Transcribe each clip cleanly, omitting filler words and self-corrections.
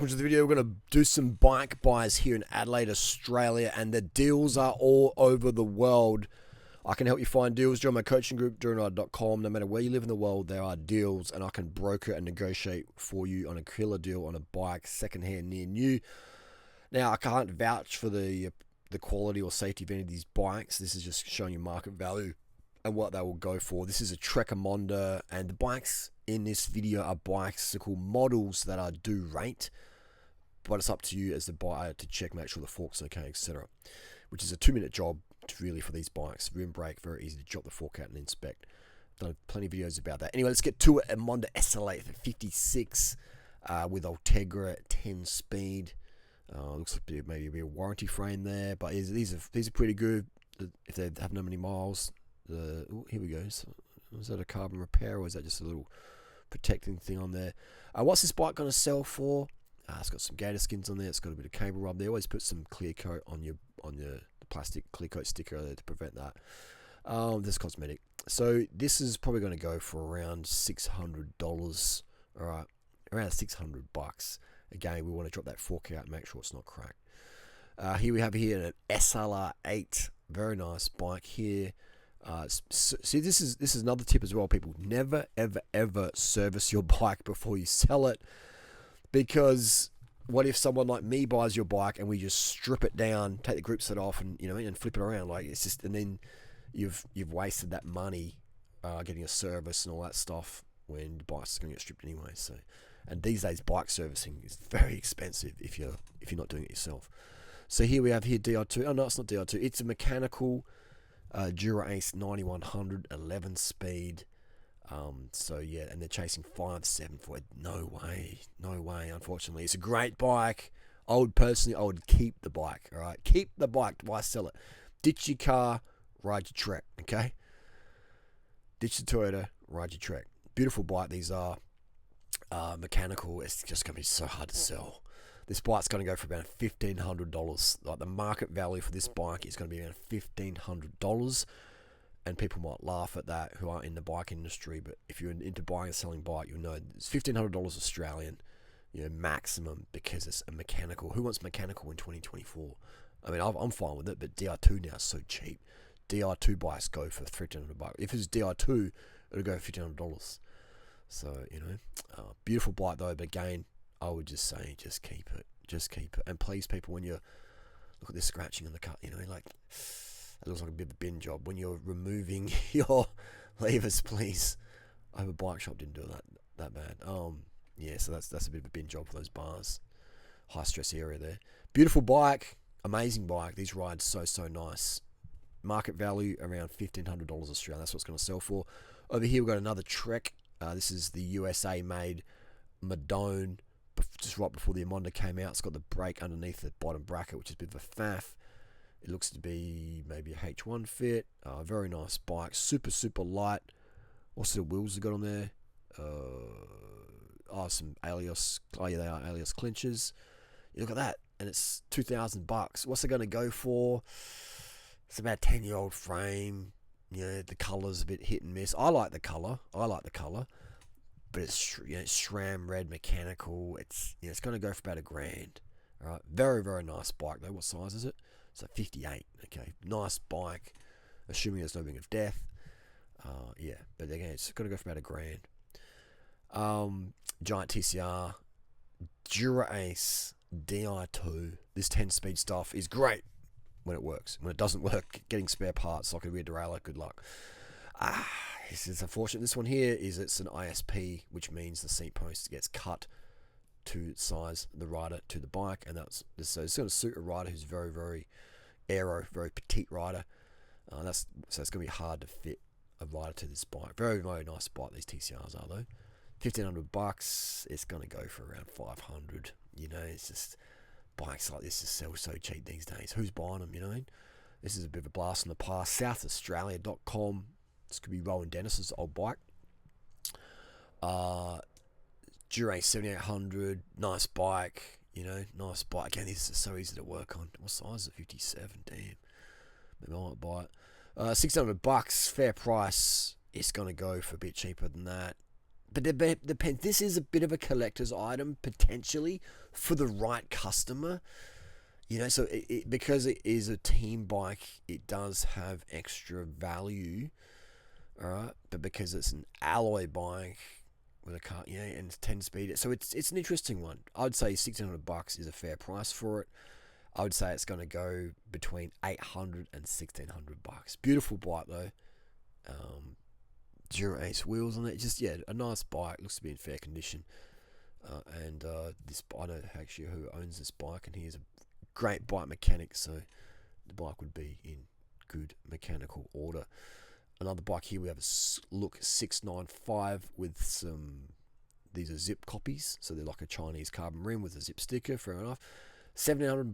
welcome to the video. We're going to do some bike buys here in Adelaide, Australia, and the deals are all over the world. I can help you find deals. Join my coaching group, Durianrider.com. No matter where you live in the world, there are deals, and I can broker and negotiate for you on a killer deal on a bike, secondhand, near new. Now, I can't vouch for the quality or safety of any of these bikes. This is just showing you market value and what they will go for. This is a Trekker, and the bikes in this video are bikes, they're called models that are due rate, but it's up to you as the buyer to check, make sure the fork's okay, etc. Which is a 2-minute job really for these bikes. Rim brake, very easy to drop the fork out and inspect. Done plenty of videos about that. Anyway, let's get to it. A Monda SLA 56 with Ultegra 10 speed. Looks like maybe a bit of warranty frame there, but these are pretty good if they have no many miles. Here we go. So, is that a carbon repair or is that just a little protecting thing on there? What's this bike going to sell for? It's got some gator skins on there. It's got a bit of cable rub. They always put some clear coat on the plastic clear coat sticker there to prevent that. This is cosmetic. So this is probably going to go for around $600. All right, around $600. Again, we want to drop that fork out and make sure it's not cracked. Here we have an SLR8. Very nice bike here. See, this is another tip as well, people. Never ever service your bike before you sell it, because what if someone like me buys your bike and we just strip it down, take the grip set off, and and flip it around, like it's just, and then you've wasted that money getting a service and all that stuff when the bike's going to get stripped anyway. So, and these days bike servicing is very expensive if you're not doing it yourself. So here we have DR2. Oh no, it's not DR2. It's a mechanical Dura-Ace 9100 11 speed. So yeah, and they're chasing 5.7 for it. No way, unfortunately. It's a great bike. I would keep the bike. All right, keep the bike. Why sell it? Ditch your car, ride your Trek. Okay, ditch the Toyota, ride your Trek. Beautiful bike. These are mechanical. It's just gonna be so hard to sell. This bike's going to go for about $1,500. Like, the market value for this bike is going to be around $1,500, and people might laugh at that who aren't in the bike industry. But if you're into buying and selling bike, you'll know it's $1,500 Australian, maximum, because it's a mechanical. Who wants mechanical in 2024? I mean, I'm fine with it, but DR2 now is so cheap. DR2 bikes go for $1,500. If it's DR2, it'll go for $1,500. So beautiful bike though. But again, I would just say, just keep it. And please, people, when you look at this scratching on the cut, like, it looks like a bit of a bin job. When you're removing your levers, please. I hope a bike shop didn't do that bad. Yeah, so that's a bit of a bin job for those bars. High stress area there. Beautiful bike, amazing bike. These rides so nice. Market value around $1,500 Australian. That's what it's going to sell for. Over here we've got another Trek. This is the USA made Madone. Just right before the Monda came out. It's got the brake underneath the bottom bracket, which is a bit of a faff. It looks to be maybe a H1 fit. Very nice bike. Super light. What sort of wheels have got on there? Some Alias. Oh yeah, they are Alias clinchers. You look at that, and it's $2,000. What's it going to go for? It's about a 10-year-old frame. The colour's a bit hit and miss. I like the colour. But it's SRAM red mechanical. It's going to go for about $1,000. All right, very nice bike though. What size is it? It's a 58. Okay, nice bike. Assuming there's no ring of death. Yeah, but again, it's going to go for about $1,000. Giant TCR, Dura-Ace Di2. This 10-speed stuff is great when it works. When it doesn't work, getting spare parts like a rear derailleur, good luck. It's unfortunate. This one here it's an ISP, which means the seat post gets cut to size the rider to the bike, and so it's going to suit a rider who's very aero, very petite rider. So it's going to be hard to fit a rider to this bike. Very nice bike these TCRs are though. $1,500. It's going to go for around $500. It's just, bikes like this just sell so cheap these days. Who's buying them? This is a bit of a blast from the past. SouthAustralia.com. This could be Rowan Dennis's old bike. Dura-Ace 7800, nice bike. Nice bike. Again, this is so easy to work on. What size is it? 57. Damn. Maybe I might buy it. $600, fair price. It's going to go for a bit cheaper than that. but it depends. This is a bit of a collector's item potentially for the right customer. So because it is a team bike, it does have extra value, all right. But because it's an alloy bike with a car, and it's 10 speed, so it's an interesting one. I would say $1,600 is a fair price for it. I would say it's going to go between $800 and $1,600. Beautiful bike though. Dura-Ace wheels on it. Just a nice bike. Looks to be in fair condition. And this, I know actually who owns this bike, and he is a great bike mechanic, so the bike would be in good mechanical order. Another bike here, we have a Look 695 with some. These are zip copies, so they're like a Chinese carbon rim with a zip sticker. Fair enough. $1,700.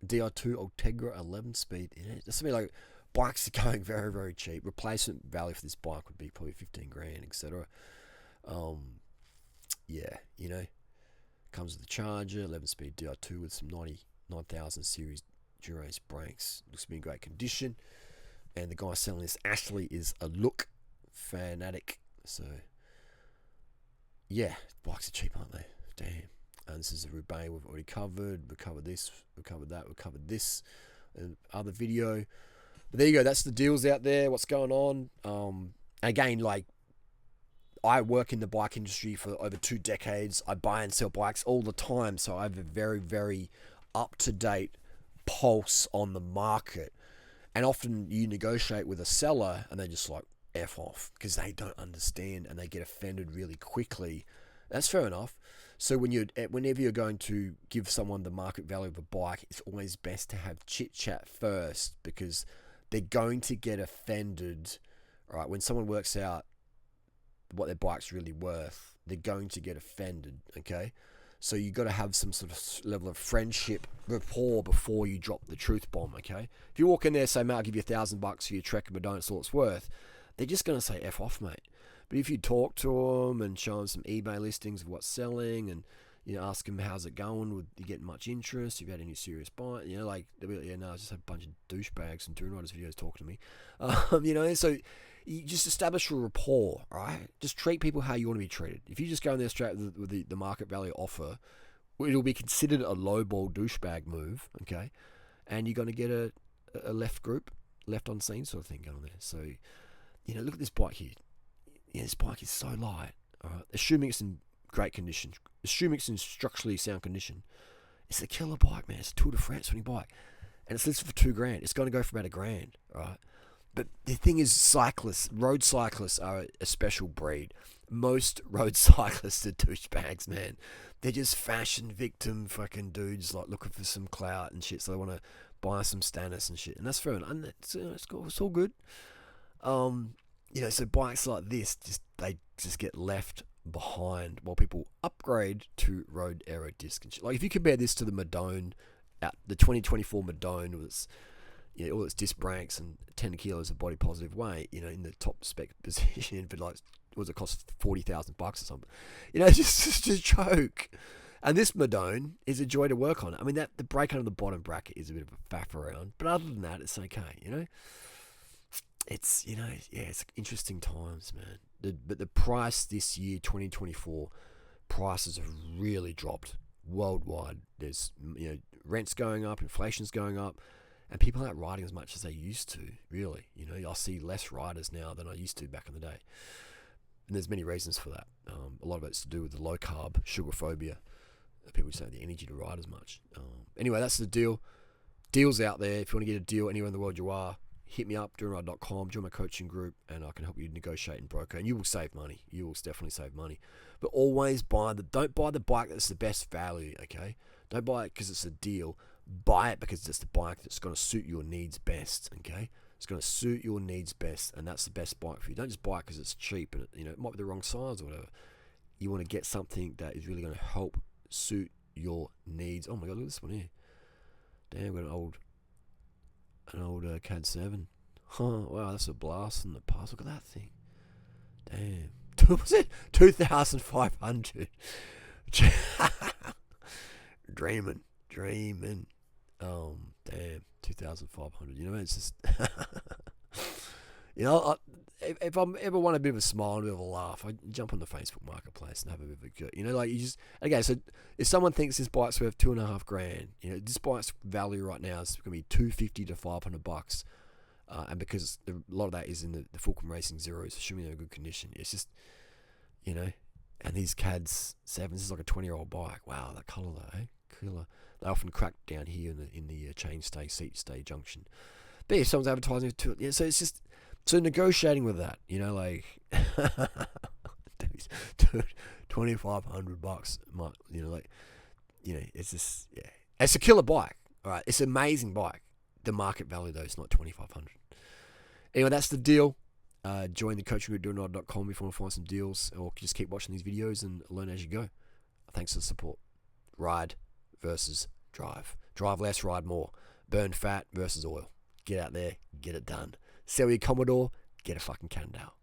DR2 Ultegra 11-speed in it. That's something like bikes are going very, very cheap. Replacement value for this bike would be probably 15 grand, etc. Comes with the charger, 11-speed DR2 with some 99,000 series Dura-Ace brakes. Looks to be in great condition. And the guy selling this, Ashley, is a Look fanatic. So, bikes are cheap, aren't they? Damn. And this is a Roubaix we've already covered. We covered this, we covered that, we covered this in other video. But there you go. That's the deals out there. What's going on? Again, I work in the bike industry for over 2 decades. I buy and sell bikes all the time, so I have a very, very up-to-date pulse on the market. And often you negotiate with a seller and they just F off because they don't understand and they get offended really quickly. That's fair enough. So whenever you're going to give someone the market value of a bike, it's always best to have chit-chat first, because they're going to get offended, right? When someone works out what their bike's really worth, they're going to get offended, okay? So you got to have some sort of level of friendship, rapport before you drop the truth bomb, okay? If you walk in there and say, mate, I'll give you $1,000 for your Trek, but don't see what it's worth, they're just going to say F off, mate. But if you talk to them and show them some eBay listings of what's selling, and ask them how's it going, would you get much interest, have you had any serious buy, they'll be like, no, I just have a bunch of douchebags and Durianriders videos talking to me. So you just establish a rapport, right? Just treat people how you want to be treated. If you just go in there straight with the market value offer, it'll be considered a lowball douchebag move, okay? And you're going to get a left on scene sort of thing going there. So, look at this bike here. This bike is so light, all right? Assuming it's in great condition, assuming it's in structurally sound condition, it's a killer bike, man. It's a Tour de France winning bike. And it's listed for $2,000. It's going to go for about $1,000, all right? But the thing is, road cyclists are a special breed. Most road cyclists are douchebags, man. They're just fashion victim fucking dudes, looking for some clout and shit. So they want to buy some status and shit. And that's fair enough. And it's all good. So bikes like this, they get left behind while people upgrade to road aero disc and shit. If you compare this to the Madone, the 2024 Madone with all its disc brakes and 10 kilos of body positive weight, in the top spec position, but what does it cost, $40,000 or something? Just a joke. And this Madone is a joy to work on. I mean, the brake under the bottom bracket is a bit of a faff around, but other than that, it's okay. It's it's interesting times, man. But the price this year, 2024, prices have really dropped worldwide. There's rents going up, inflation's going up. And people aren't riding as much as they used to, really. I see less riders now than I used to back in the day. And there's many reasons for that. A lot of it's to do with the low-carb sugar phobia. People just don't have the energy to ride as much. Anyway, that's the deal. Deals out there. If you want to get a deal anywhere in the world you are, hit me up, Durianrider.com, join my coaching group, and I can help you negotiate and broker. And you will save money. You will definitely save money. But always don't buy the bike that's the best value, okay? Don't buy it because it's a deal. Buy it because it's the bike that's going to suit your needs best, okay? It's going to suit your needs best, and that's the best bike for you. Don't just buy it because it's cheap and it might be the wrong size or whatever. You want to get something that is really going to help suit your needs. Oh my God, look at this one here. Damn, we've got an old CAD 7. Oh, wow, that's a blast in the past. Look at that thing. Damn. Was it 2,500? Dreaming. Damn, 2,500. It's just, if I'm ever want a bit of a smile and a bit of a laugh, I jump on the Facebook Marketplace and have a bit of a go. You know, like you just okay. So if someone thinks this bike's worth $2,500, you know, this bike's value right now is going to be $250 to $500, and because a lot of that is in the Fulcrum Racing Zeros, assuming they're in good condition. It's just, you know, and these CADs 7s, this is like a 20-year-old bike. Wow, that colour though, eh? Killer. They often crack down here in the chain stay, seat stay junction. But if someone's advertising to it, yeah, so it's just so negotiating with that, you know, like $2,500, you know, like, you know, it's just it's a killer bike, all right, it's an amazing bike. The market value though is not $2,500. Anyway, that's the deal. Join the coaching group Durianrider.com if you want to find some deals, or just keep watching these videos and learn as you go. Thanks for the support. Ride versus drive. Drive less, ride more. Burn fat versus oil. Get out there, get it done. Sell your Commodore, get a fucking Cannondale.